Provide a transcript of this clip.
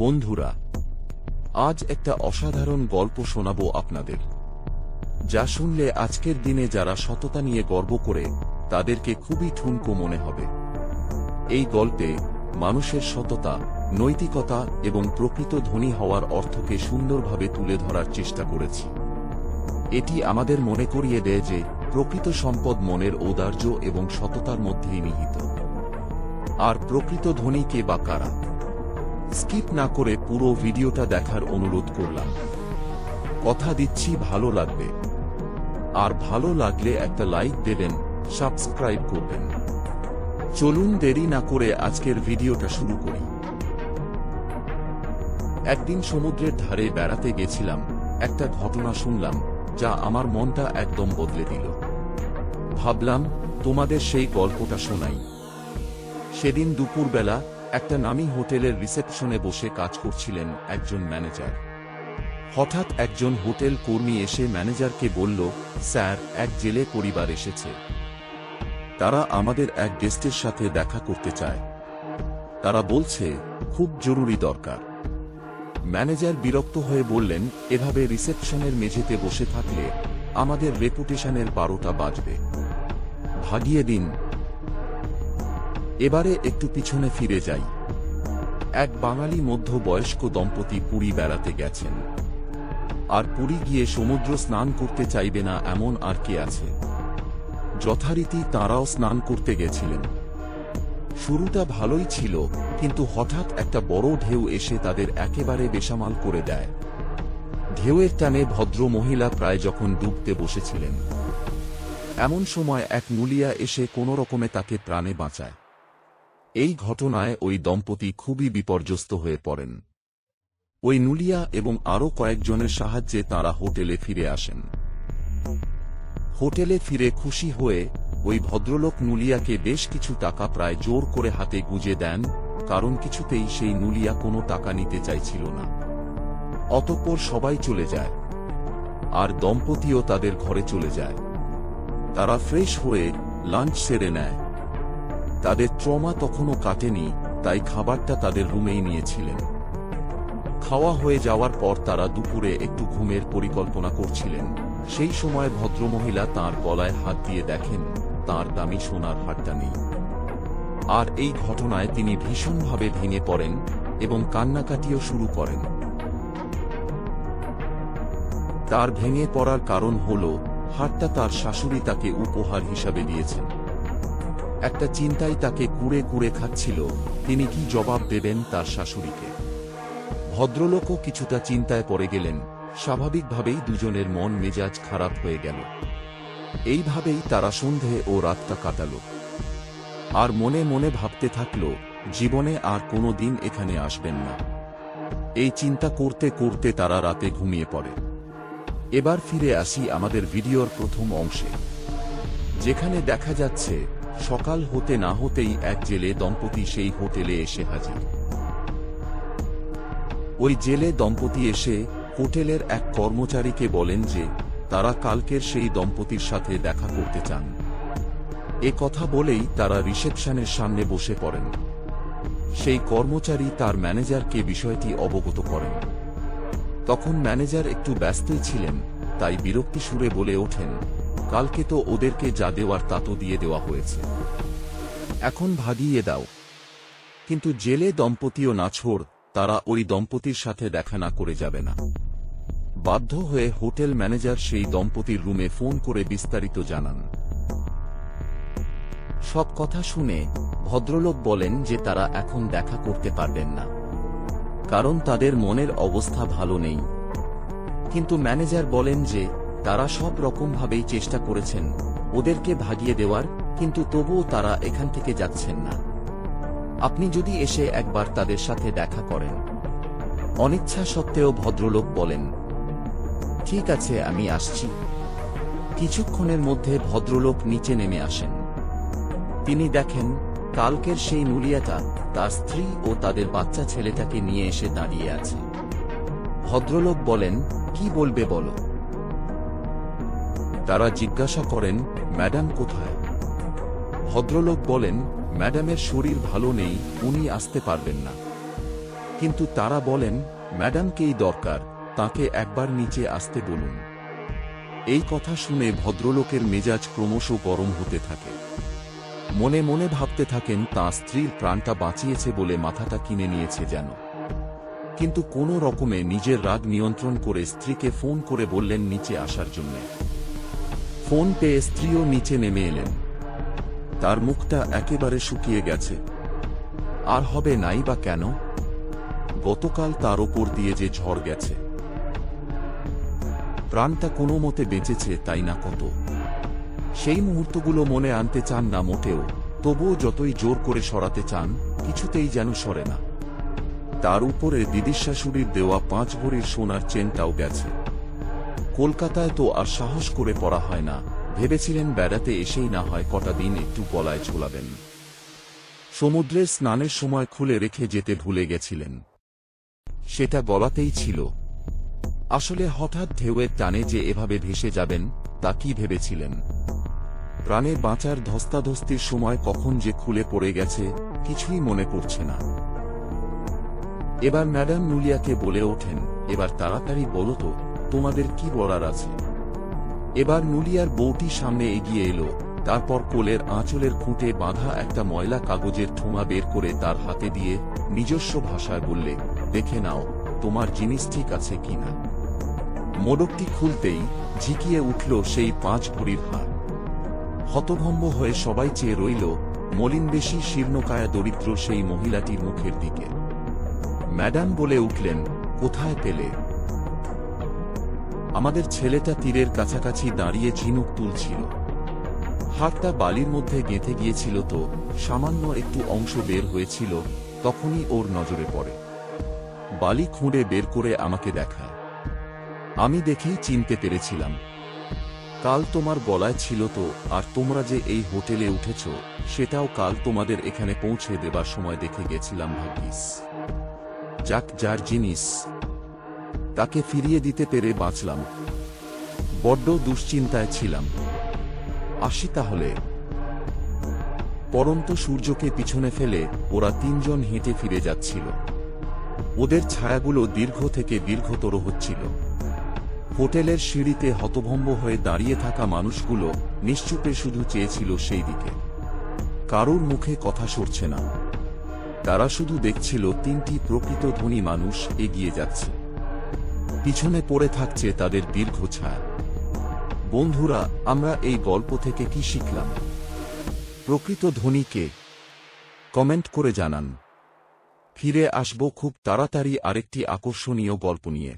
বন্ধুরা, আজ একটা অসাধারণ গল্প শোনাবো আপনাদের, যা শুনলে আজকের দিনে যারা সততা নিয়ে গর্ব করে তাদেরকে খুবই ঠুনকো মনে হবে। এই গল্পে মানুষের সততা, নৈতিকতা এবং প্রকৃত ধনী হওয়ার অর্থকে সুন্দরভাবে তুলে ধরার চেষ্টা করেছি। এটি আমাদের মনে করিয়ে দেয় যে প্রকৃত সম্পদ মনের ঔদার্য এবং সততার মধ্যেই নিহিত। আর প্রকৃত ধনী কে বা কারা? স্কিপ না করে পুরো ভিডিওটা দেখার অনুরোধ করলাম। কথা দিচ্ছি ভালো লাগবে, আর ভালো লাগলে একটা লাইক দেবেন, সাবস্ক্রাইব করবেন। চলুন দেরি না করে আজকের ভিডিওটা শুরু করি। একদিন সমুদ্রের ধারে বেড়াতে গেছিলাম, একটা ঘটনা শুনলাম যা আমার মনটা একদম বদলে দিল। ভাবলাম তোমাদের সেই গল্পটা শোনাই। সেদিন দুপুরবেলা একটা নামী হোটেলের রিসেপশনে বসে কাজ করছিলেন একজন ম্যানেজার। হঠাৎ একজন হোটেল কর্মী এসে ম্যানেজারকে বলল, স্যার, এক জেলে পরিবার এসেছে। তারা আমাদের এক গেস্টের সাথে দেখা করতে চায়। তারা বলছে খুব জরুরি দরকার। ম্যানেজার বিরক্ত হয়ে বললেন, এভাবে রিসেপশনের মেঝেতে বসে থাকলে আমাদের রেপুটেশনের 12টা বাজবে। ভাগিয়ে দিন। এবারে একটু পিছনে ফিরে যাই। এক বাঙালি মধ্যবয়স্ক দম্পতি পুরী বেড়াতে গেছেন। আর পুরী গিয়ে সমুদ্র স্নান করতে চাইবে না এমন আর কে আছে? যথারীতি তাঁরাও স্নান করতে গেছিলেন। শুরুটা ভালোই ছিল, কিন্তু হঠাৎ একটা বড় ঢেউ এসে তাদের একেবারে বেসামাল করে দেয়। ঢেউয়ের টানে ভদ্র মহিলা প্রায় যখন ডুবতে বসেছিলেন, এমন সময় এক নুলিয়া এসে কোনো রকমে তাকে প্রাণে বাঁচায়। এই ঘটনায় ওই দম্পতি খুবই বিপর্যস্ত হয়ে পড়েন। ওই নুলিয়া এবং আরও কয়েকজনের সাহায্যে তাঁরা হোটেলে ফিরে আসেন। হোটেলে ফিরে খুশি হয়ে ওই ভদ্রলোক নুলিয়াকে বেশ কিছু টাকা প্রায় জোর করে হাতে গুঁজে দেন, কারণ কিছুতেই সেই নুলিয়া কোনো টাকা নিতে চাইছিল না। অতঃপর সবাই চলে যায়, আর দম্পতিও তাদের ঘরে চলে যায়। তারা ফ্রেশ হয়ে লাঞ্চ সেরে নেয়। তাদের ট্রমা তখনও কাটেনি, তাই খাবারটা তাদের রুমেই নিয়েছিলেন। খাওয়া হয়ে যাওয়ার পর তারা দুপুরে একটু ঘুমের পরিকল্পনা করছিলেন। সেই সময় ভদ্রমহিলা তাঁর গলায় হাত দিয়ে দেখেন তাঁর দামি সোনার হারটা নেই। আর এই ঘটনায় তিনি ভীষণভাবে ভেঙে পড়েন এবং কান্নাকাটিও শুরু করেন। তার ভেঙে পড়ার কারণ হল হারটা তার শাশুড়ি তাকে উপহার হিসাবে দিয়েছেন। একটা চিন্তাই তাকে কুড়ে কুড়ে খাচ্ছিল, তিনি কি জবাব দেবেন তার শাশুড়িকে। ভদ্রলোকও কিছুটা চিন্তায় পড়ে গেলেন। স্বাভাবিকভাবেই দুজনের মন মেজাজ খারাপ হয়ে গেল। এইভাবেই তারা সন্ধে ও রাতটা কাটাল। আর মনে মনে ভাবতে থাকল, জীবনে আর কোনো দিন এখানে আসবেন না। এই চিন্তা করতে করতে তারা রাতে ঘুমিয়ে পড়ে। এবার ফিরে আসি আমাদের ভিডিওর প্রথম অংশে, যেখানে দেখা যাচ্ছে সকাল হতে না হতেই এক জেলে দম্পতি সেই হোটেলে এসে হাজির। ওই জেলে দম্পতি এসে হোটেলের এক কর্মচারীকে বলেন যে তারা কালকের সেই দম্পতির সাথে দেখা করতে চান। এ কথা বলেই তারা রিসেপশনের সামনে বসে পড়েন। সেই কর্মচারী তার ম্যানেজারকে বিষয়টি অবগত করেন। তখন ম্যানেজার একটু ব্যস্তই ছিলেন, তাই বিরক্তি সুরে বলে ওঠেন, কালকে তো ওদেরকে যা দেওয়ার তা তো দিয়ে দেওয়া হয়েছে, এখন ভাগিয়ে দাও। কিন্তু জেলে দম্পতিও নাছোড়, তারা ওই দম্পতির সাথে দেখা না করে যাবে না। বাধ্য হয়ে হোটেল ম্যানেজার সেই দম্পতির রুমে ফোন করে বিস্তারিত জানান। সব কথা শুনে ভদ্রলোক বলেন যে তারা এখন দেখা করতে পারবেন না, কারণ তাদের মনের অবস্থা ভালো নেই। কিন্তু ম্যানেজার বলেন যে তারা সব রকমভাবেই চেষ্টা করেছেন ওদেরকে ভাগিয়ে দেওয়ার, কিন্তু তবুও তারা এখান থেকে যাচ্ছেন না। আপনি যদি এসে একবার তাদের সাথে দেখা করেন। অনিচ্ছা সত্ত্বেও ভদ্রলোক বলেন, ঠিক আছে, আমি আসছি। কিছুক্ষণের মধ্যে ভদ্রলোক নিচে নেমে আসেন। তিনি দেখেন কালকের সেই নুলিয়াটা তার স্ত্রী ও তাদের বাচ্চা ছেলেটাকে নিয়ে এসে দাঁড়িয়ে আছে। ভদ্রলোক বলেন, কি বলবে বলো। তারা জিজ্ঞাসা করেন, ম্যাডাম কোথায়? ভদ্রলোক বলেন, ম্যাডামের শরীর ভালো নেই, উনি আসতে পারবেন না। কিন্তু তারা বলেন, ম্যাডামকেই দরকার, তাকে একবার নিচে আসতে বলুন। এই কথা শুনে ভদ্রলোকের মেজাজ ক্রমশ গরম হতে থাকে। মনে মনে ভাবতে থাকেন তাঁর স্ত্রীর প্রাণটা বাঁচিয়েছে বলে মাথাটা কিনে নিয়েছে যেন। কিন্তু কোনো রকমে নিজের রাগ নিয়ন্ত্রণ করে স্ত্রীকে ফোন করে বললেন নিচে আসার জন্য। ফোন পেয়ে স্ত্রীও নিচে নেমে এলেন। তার মুখটা একেবারে শুকিয়ে গেছে। আর হবে নাই বা কেন? গতকাল তার ওপর দিয়ে যে ঝড় গেছে, প্রাণটা কোনো মতে বেঁচেছে, তাই না? কত সেই মুহূর্তগুলো মনে আনতে চান না মোটেও, তবুও যতই জোর করে সরাতে চান, কিছুতেই যেন সরে না। তার উপরে দিদির শাশুড়ির দেওয়া 5 ভরির সোনার চেনটাও গেছে। কলকাতায় তো আর সাহস করে পড়া হয় না। ভেবেছিলেন বেড়াতে এসেই না হয় কটা দিন একটু গলায় ঝোলাবেন। সমুদ্রের স্নানের সময় খুলে রেখে যেতে ভুলে গেছিলেন। সেটা গলাতেই ছিল। আসলে হঠাৎ ঢেউয়ের টানে যে এভাবে ভেসে যাবেন, তা কি ভেবেছিলেন? প্রাণে বাঁচার ধস্তাধস্তির সময় কখন যে খুলে পড়ে গেছে, কিছুই মনে পড়ছে না। এবার ম্যাডাম নুলিয়াকে বলে ওঠেন, এবার তাড়াতাড়ি বলো তো, তোমাদের কি বলার আছে? এবার নুলিয়ার বউটি সামনে এগিয়ে এলো। তারপর কোলের আঁচলের খুঁটে বাঁধা একটা ময়লা কাগজের ঠোঙা বের করে তার হাতে দিয়ে নিজস্ব ভাষায় বললে, দেখে নাও তোমার জিনিস ঠিক আছে কিনা। মোড়কটি খুলতেই ঝিকিয়ে উঠল সেই 5 ভরির হার। হতভম্ব হয়ে সবাই চেয়ে রইল মলিনবেশী শীর্ণকায়া দরিদ্র সেই মহিলাটির মুখের দিকে। ম্যাডাম বলে উঠলেন, কোথায় পেলে? আমাদের ছেলেটা তীরের কাছাকাছি দাঁড়িয়ে ঝিনুক তুলছিল। হাতটা বালির মধ্যে গেঁথে গিয়েছিল, তো সামান্য একটু অংশ বের হয়েছিল, তখনই ওর নজরে পড়ে। বালি খুঁড়ে বের করে আমাকে দেখায়। আমি দেখেই চিনতে পেরেছিলাম। কাল তোমার গলায় ছিল তো, আর তোমরা যে এই হোটেলে উঠেছ, সেটাও কাল তোমাদের এখানে পৌঁছে দেবার সময় দেখে গেছিলাম। ভাগ্যিস যাক, যার জিনিস তাকে ফিরিয়ে দিতে পেরে বাঁচলাম। বড্ড দুশ্চিন্তায় ছিলাম। আসি তাহলে। পরন্ত সূর্যকে পিছনে ফেলে ওরা 3 জন হেঁটে ফিরে যাচ্ছিল। ওদের ছায়াগুলো দীর্ঘ থেকে দীর্ঘতর হচ্ছিল। হোটেলের সিঁড়িতে হতভম্ব হয়ে দাঁড়িয়ে থাকা মানুষগুলো নিশ্চুপে শুধু চেয়েছিল সেই দিকে। কারোর মুখে কথা সরছে না। তারা শুধু দেখছিল 3টি প্রকৃত ধনী মানুষ এগিয়ে যাচ্ছে। পিছনে পড়ে থাকছে তাদের দীর্ঘ ছায়া। বন্ধুরা, আমরা এই গল্প থেকে কি শিখলাম? প্রকৃত ধনী কে? কমেন্ট করে জানান। ফিরে আসব খুব তাড়াতাড়ি আরেকটি আকর্ষণীয় গল্প নিয়ে।